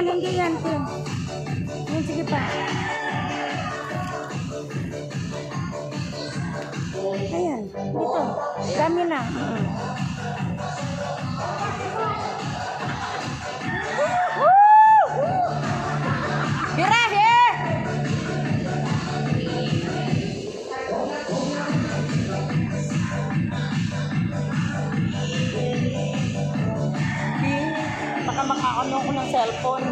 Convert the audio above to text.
hindi yan, Tim. Yan, sige pa. Ayan, dito. Dami na. Birahe! Baka makaano ko ng cellphone.